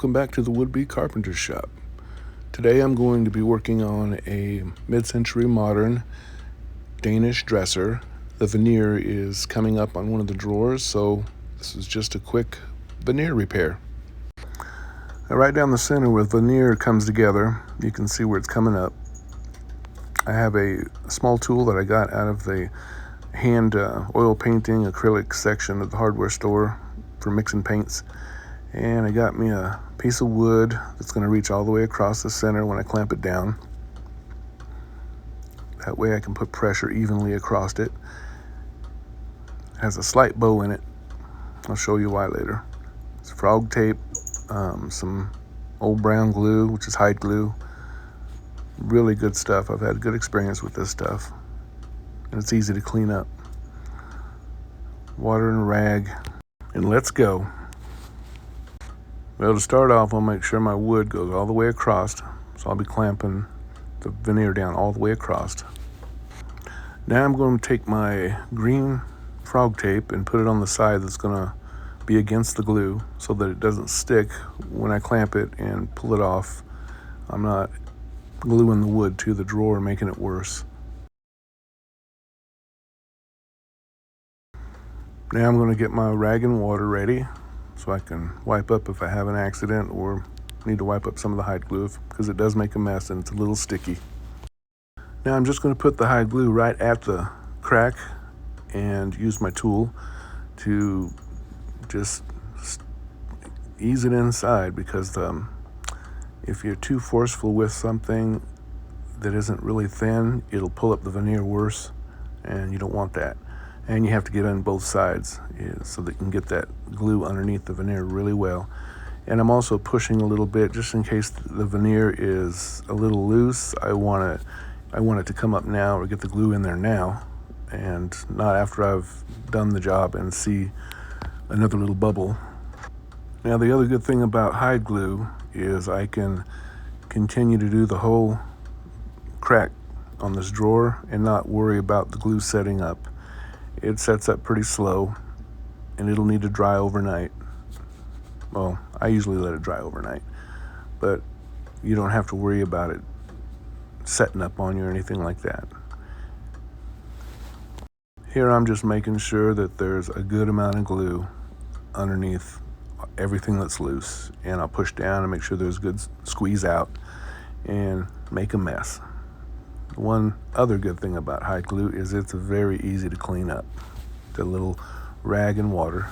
welcome back to the Would-Be Carpenter Shop. Today I'm going to be working on a mid-century modern Danish dresser. The veneer is coming up on one of the drawers, so this is just a quick veneer repair. Now, right down the center where the veneer comes together, you can see where it's coming up. I have a small tool that I got out of the hand oil painting acrylic section of the hardware store for mixing paints. And I got me a piece of wood that's going to reach all the way across the center when I clamp it down. That way I can put pressure evenly across it. It has a slight bow in it. I'll show you why later. It's frog tape, some old brown glue, which is hide glue. Really good stuff. I've had good experience with this stuff. And it's easy to clean up. Water and a rag. And let's go. Well, to start off, I'll make sure my wood goes all the way across. So I'll be clamping the veneer down all the way across. Now I'm going to take my green frog tape and put it on the side that's going to be against the glue so that it doesn't stick when I clamp it and pull it off. I'm not gluing the wood to the drawer, making it worse. Now I'm going to get my rag and water ready so I can wipe up if I have an accident or need to wipe up some of the hide glue because it does make a mess and it's a little sticky. Now I'm just going to put the hide glue right at the crack and use my tool to just ease it inside, because if you're too forceful with something that isn't really thin, it'll pull up the veneer worse, and you don't want that. And you have to get on both sides so that you can get that glue underneath the veneer really well. And I'm also pushing a little bit just in case the veneer is a little loose. I want it to come up now, or get the glue in there now, and not after I've done the job and see another little bubble. Now, the other good thing about hide glue is I can continue to do the whole crack on this drawer and not worry about the glue setting up. It sets up pretty slow, and it'll need to dry overnight. Well, I usually let it dry overnight, but you don't have to worry about it setting up on you or anything like that. Here I'm just making sure that there's a good amount of glue underneath everything that's loose, and I'll push down and make sure there's good squeeze out and make a mess. One other good thing about hide glue is it's very easy to clean up. The little rag and water.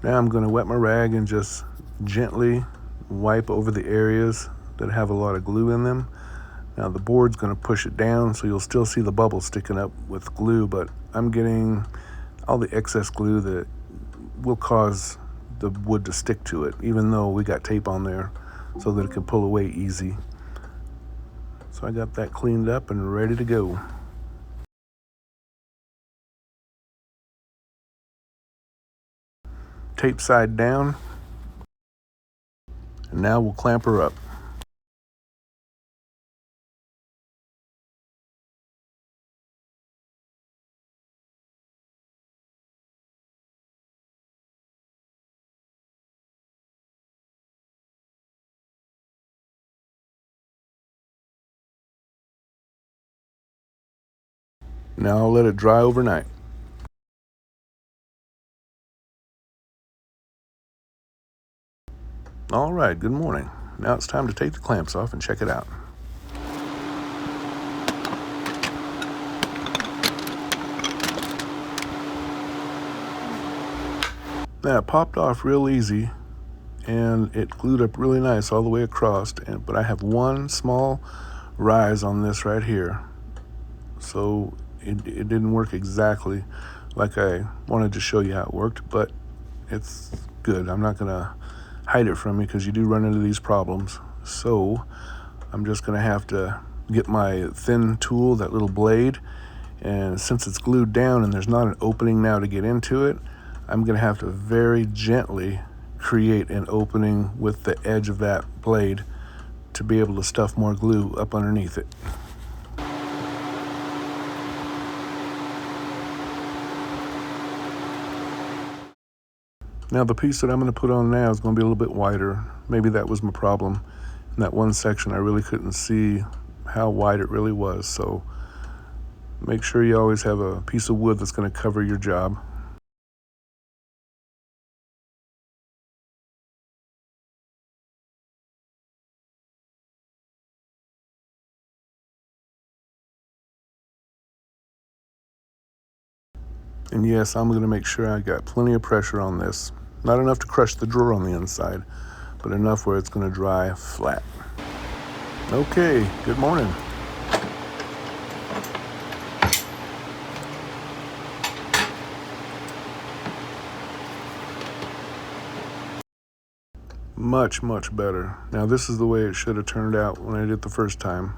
Now I'm going to wet my rag and just gently wipe over the areas that have a lot of glue in them. Now the board's going to push it down, so you'll still see the bubble sticking up with glue, but I'm getting all the excess glue that will cause the wood to stick to it, even though we got tape on there so that it can pull away easy. So I got that cleaned up and ready to go. Tape side down, and now we'll clamp her up. Now I'll let it dry overnight. All right, good morning. Now it's time to take the clamps off and check it out. Now it popped off real easy, and it glued up really nice all the way across, but I have one small rise on this right here. So it didn't work exactly like I wanted to show you how it worked, but it's good. I'm not gonna hide it from you because you do run into these problems. So I'm just going to have to get my thin tool, that little blade, and since it's glued down and there's not an opening now to get into it, I'm going to have to very gently create an opening with the edge of that blade to be able to stuff more glue up underneath it. Now the piece that I'm going to put on now is going to be a little bit wider. Maybe that was my problem. In that one section I really couldn't see how wide it really was, so make sure you always have a piece of wood that's going to cover your job. And yes, I'm going to make sure I got plenty of pressure on this. Not enough to crush the drawer on the inside, but enough where it's going to dry flat. Okay, good morning. Much, much better. Now this is the way it should have turned out when I did it the first time.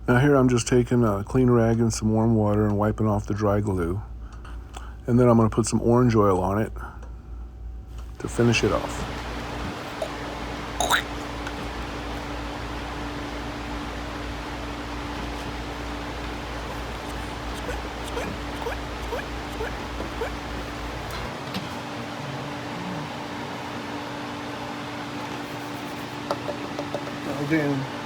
Now here I'm just taking a clean rag and some warm water and wiping off the dry glue. And then I'm going to put some orange oil on it to finish it off. Oh, Dan.